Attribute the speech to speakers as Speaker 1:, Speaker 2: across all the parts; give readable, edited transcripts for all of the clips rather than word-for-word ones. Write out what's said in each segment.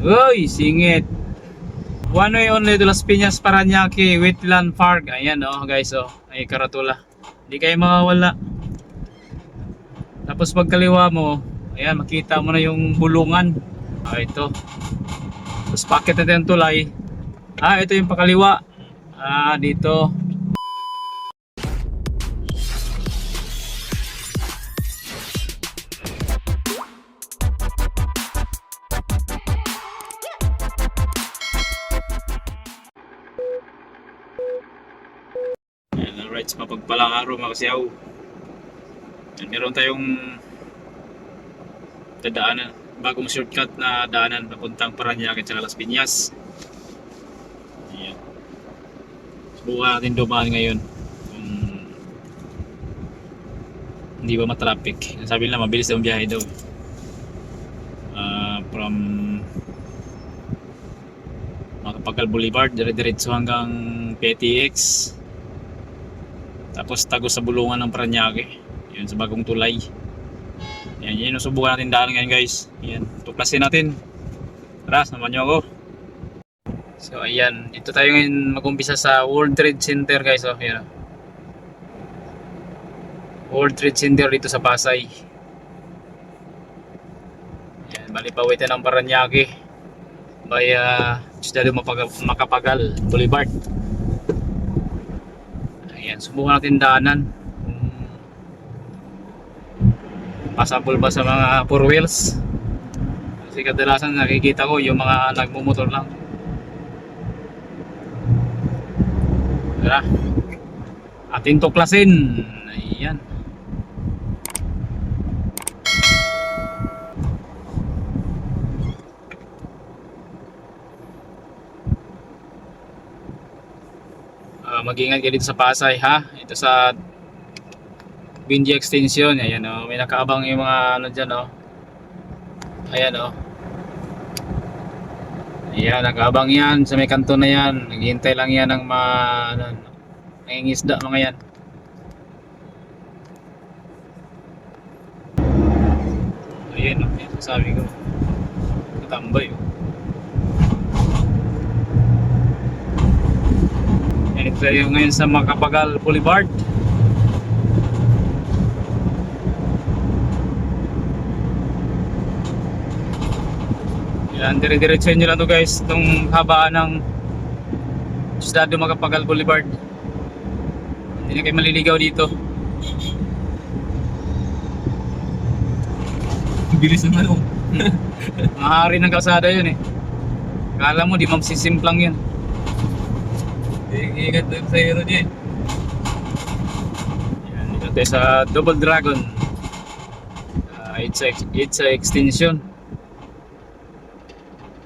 Speaker 1: Uy, singit. One way only to Las Piñas, Parañaque, Wetland Park. Ayan oh guys oh. Ay karatula. Hindi kayo mawawala. Tapos pagkaliwa mo, ayan makita mo na yung bulungan. Ito. Tapos packet natin yung tulay. Ito yung pakaliwa. Dito. Alright, mapagpalang araw mga kasiyaw. Meron tayong dadaanan, bagong shortcut na daanan papuntang Parañaque at Las Piñas. Ayan. Subukan natin dumaan ngayon kung hindi ba matraffic. Sabi nila mabilis ang biyahe daw. From Makapagal Boulevard, dire-diretso hanggang PTX. Tapos tagos sa bulungan ng Parañaque. Yun sa bagong tulay. Yan, yun yung subukan natin daan ngayon guys. Yan, tuklasin natin. Tara, samahan nyo ako. So ayan, dito tayo ngayon mag-umpisa sa World Trade Center guys. Yan. World Trade Center dito sa Pasay. Yan, bali pawitin ng Parañaque by Ciudad Makapagal Boulevard. Ayan, subukan natin daanan. Passable ba sa mga 4 wheels? Kasi kadalasan nakikita ko yung mga nagmumotor lang. Tara, atin tuklasin. Ayan. Mag-ingat kayo dito sa Pasay ha. Ito sa Binji Extension. Ayan o, may nakaabang yung mga ano dyan o. Ayan o. Ayan, nakaabang yan sa may kanto na yan. Naghihintay lang yan ng nangingisda mga yan. Ayan o, ito sabi ko. Katambay o. Ito tayo ngayon sa Makapagal Boulevard. Yan, dire-diretso nyo lang to guys, itong habaan ng Ciudad Makapagal Boulevard. Hindi na kayo maliligaw dito.
Speaker 2: Bilis naman oh.
Speaker 1: Mahari ng kalsada yun eh. Kala mo di mamsisimplang yun.
Speaker 2: Ingat doon sa iyo dyan.
Speaker 1: Yan, dito tayo sa Double Dragon. It's a extension.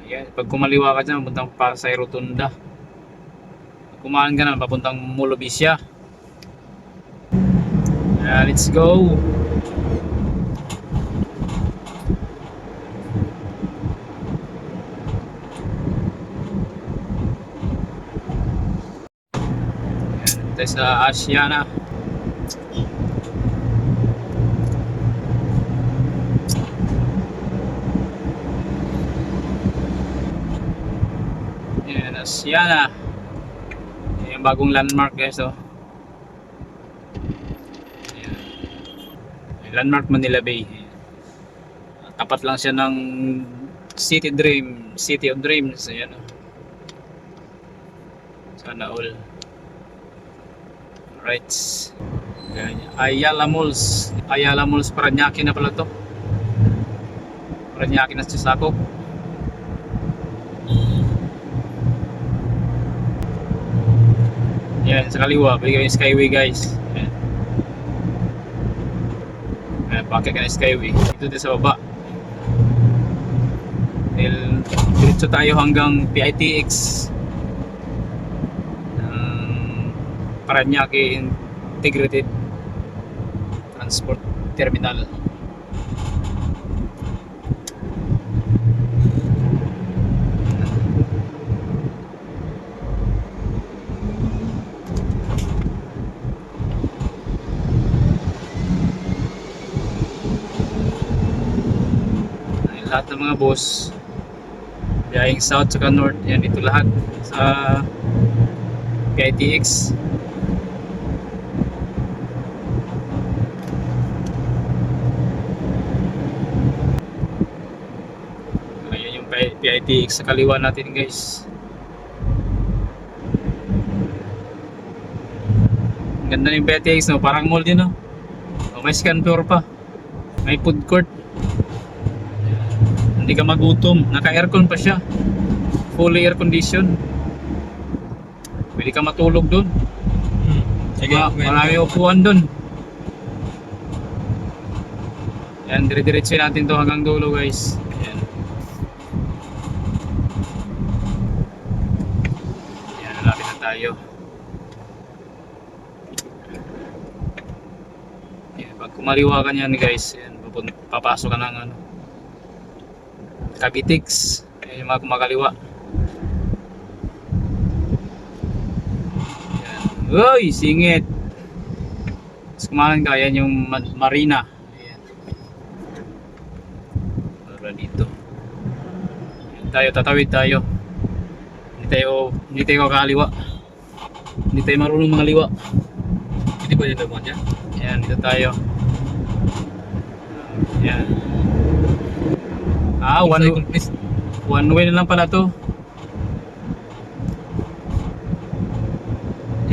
Speaker 1: Ayan, pag kumaliwa ka dyan, papuntang Pasay Rotunda. Pag kumaan ka na, papuntang Molobisya. Let's go. Ayan, tayo sa Asiana. Asiana. Yung bagong landmark guys oh. Ayan. Landmark Manila Bay. Tapat lang siya ng City of Dreams. Ayan oh. Sana all. Right. Ayala Malls. Ayala Malls Parañaque na pala to. Parañaque na siya sakop. Yan, sa kaliwa, bigay yung Skyway guys. Yan. Bakit ka na Skyway. Dito din sa baba. Diretso tayo hanggang PITX. Parañaque Integrated Transport Terminal. Lahat ng mga boss biyaheng south saka north. Yan, dito lahat sa PITX. Ayun yung PITX sa kaliwa natin guys. Ganda ng PITX, no? Parang mall din, no? Oh, may scan floor pa. May food court. Hindi ka magutom. Naka-aircon pa siya. Fully air condition. Pwede ka matulog doon.
Speaker 2: Sige,
Speaker 1: Marami upuan doon. Yan, dire-diretso natin to hanggang dulo guys. Yan. Yan, lalapit na tayo. Yan, pag kumaliwa ka niyan guys, yan, papasok ka ng ano, Cavitex. Yan yung mga kumakaliwa. Yan. Uy, singit! Tapos kumanan ka, yan yung marina. Ayan. Para dito. Yan tayo, tatawid tayo. Hindi tayo kakaliwa. Hindi tayo marunong mangaliwa.
Speaker 2: Hindi ba yung naman dyan?
Speaker 1: Yan, dito tayo. Yan. One way na lang pala to.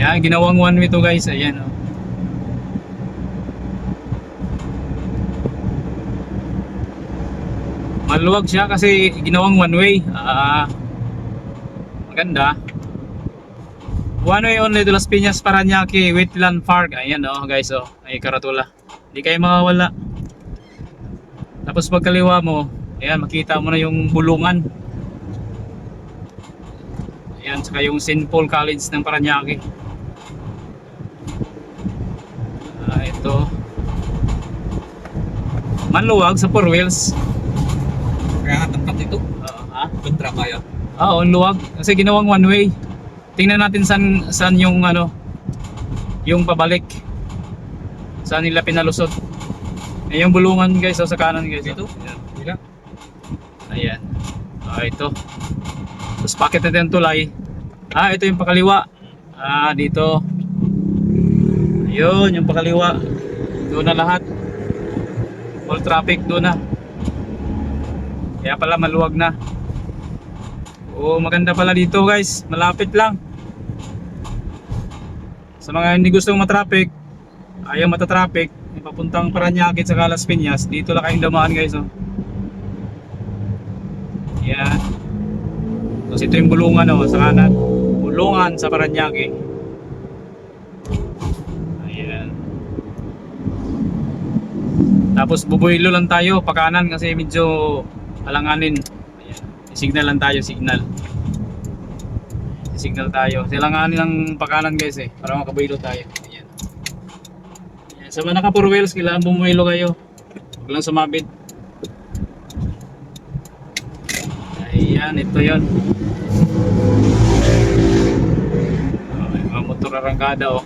Speaker 1: Yan, ginawang one way to guys. Ayan, oh. Maluwag siya kasi ginawang one way. Maganda. One way only to Las Piñas, Parañaque, Wetland Park. Ayan, oh guys, oh. Ay karatula. Hindi kayo mawawala. Tapos pagkaliwa mo, ayan, makita mo na yung bulungan. Ayan, saka yung St. Paul College ng Parañaque. Ito. Maluwag sa four wheels.
Speaker 2: Kaya nga tangkat ito.
Speaker 1: Ha?
Speaker 2: Kontra kaya.
Speaker 1: Oo, luwag. Kasi ginawang one way. Tingnan natin saan yung ano, yung pabalik. Saan nila pinalusot. Eh, yung bulungan guys, sa kanan guys.
Speaker 2: Dito?
Speaker 1: Ayan.
Speaker 2: Wala.
Speaker 1: Ayan. Ito. Tapos pakit natin ang tulay. Ito yung pakaliwa. Dito. Ayun, yung pakaliwa. Doon na lahat. All traffic doon na. Kaya pala maluwag na. Maganda pala dito guys. Malapit lang. Sa mga hindi gustong matraffic, ayaw matatraffic, papuntang Parañaque sa Las Piñas, dito lang kayong damaan guys, oh. Yan. Tapos ito yung bulungan, oh, sa kanan. Bulungan sa Parañaque. Ayan. Tapos bubuilo lang tayo pakanan kasi medyo alanganin. Ayan. Signal lang tayo, signal. Signal tayo. Silanganin ng pakanan guys para makabuilo tayo. Ayan. Sa mga naka 4 wheels, kailangan bumuilo kayo. Huwag lang sumabit. Ayan, ito yun. May mga motor arangkada, oh.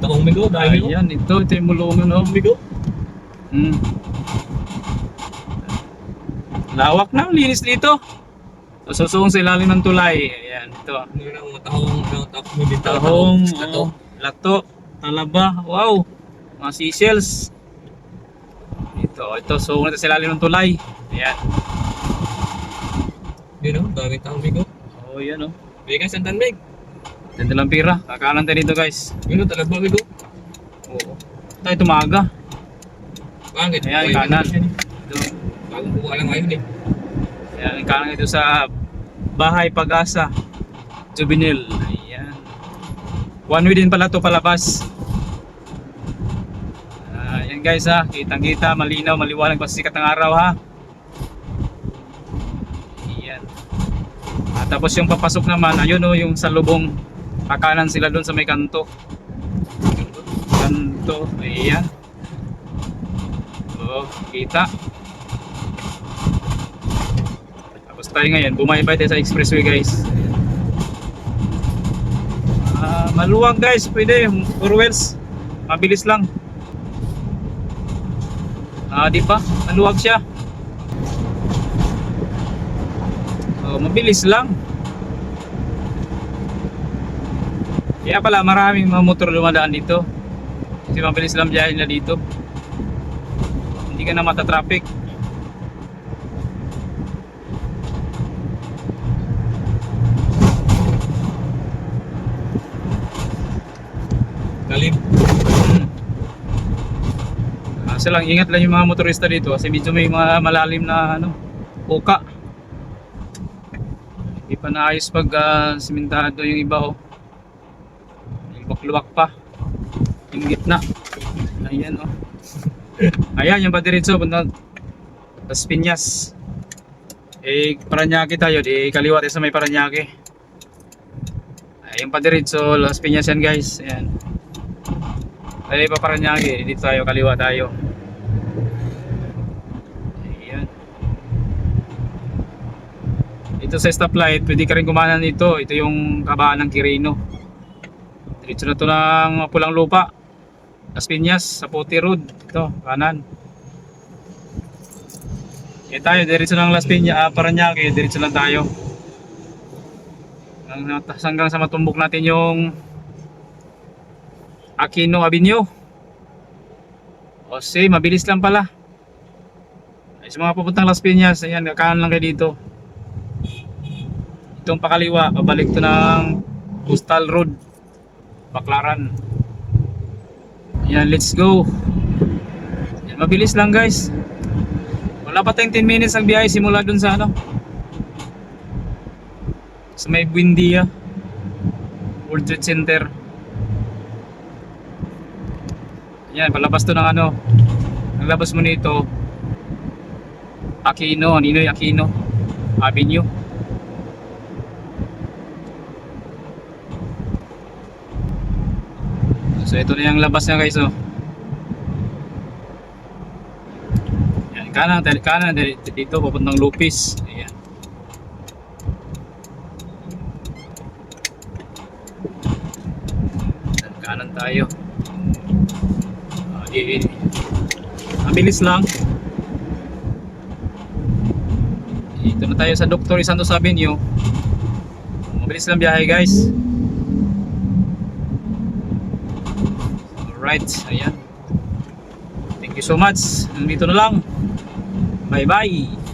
Speaker 2: Taong migo, dahil migo.
Speaker 1: Ayan, ito yung bulungan, oh.
Speaker 2: Migo.
Speaker 1: Lawak na, linis dito. Susung sa ilalim ng tulay. Ayan, ito.
Speaker 2: Ano yung mga tahong,
Speaker 1: Tahong,
Speaker 2: lato.
Speaker 1: Lato, talaba, wow. Mga seashells. Ito, susung na sa ilalim ng tulay. Ayan.
Speaker 2: Yun o, dami tahong migo.
Speaker 1: Yan, oh.
Speaker 2: Bigay sa tanbig.
Speaker 1: Ganda lang pira. Kakanan tayo dito guys.
Speaker 2: Yun o, talaba migo.
Speaker 1: Oo. Tayo tumaga.
Speaker 2: Bakit?
Speaker 1: Ayan, kanan. Ito.
Speaker 2: Bagong buka lang ngayon eh.
Speaker 1: Ayan, kanan ito sa Bahay Pag-asa Juvenile. Ayan. One way din pala ito palabas. Ayan guys ha. Kitang kita, malinaw, maliwanag pa sa sikat ng araw ha. Ayan. Tapos yung papasok naman, ayun o, yung sa lubong. Kakanan sila doon sa may kanto. Kanto. Ayan. Kita. Tapos tayo ngayon, bumaybay tayo sa expressway guys. Maluwag guys, pwede 4 wheels. Mabilis lang. Di pa, maluwag siya. So, mabilis lang. Kaya pala maraming mga motor dumadaan dito. Kasi mabilis lang biyahe nila dito. Hindi ka na mata-traffic.
Speaker 2: Galim.
Speaker 1: Kasi lang, ingat lang yung mga motorista dito kasi medyo may mga malalim na uka. Hindi pa naayos pag simentado yung iba oh. Luwak-luwak pa. Yung gitna. Ayan oh. Ayan yung padiretso punta Las Piñas. Paranaque tayo, di kaliwa tayo sa may Paranaque. Ayun padiretso Las Piñas yan guys. Ayan. Ay pa Paranaque, dito tayo, kaliwa tayo. Ayan. Ito sa stoplight, pwede ka rin kumanan dito. Ito yung kabaan ng Quirino. Diretso na to ng Pulang Lupa. Las Piñas, sa Puti Road. Ito, kanan. Tayo, diretso ng Las Piñas, Paranaque, diretso lang tayo. Hanggang sa matumbok natin yung Aquino Avenue. O say, mabilis lang pala. Ay, sa mga pupuntang Las Piñas, ayan, kanan lang kayo dito. Itong pakaliwa, pabalik to ng Coastal Road, Baclaran. Ayan, let's go. Ayan, mabilis lang guys. Wala pa tayong 10 minutes ang biyahe simula dun sa sa may Buendia World Trade Center. Yan, palabas to ng naglabas mo nito Aquino, Ninoy Aquino Avenue. So ito na yung labas niya guys oh. Yan, kanan dito papuntang Lupis. Ayan. Kanan tayo. Mabilis lang. Ito na tayo sa Dr. Santos Avenue. Mabilis lang biyahe guys. Alright, ayan. Thank you so much. Nandito na lang. Bye bye.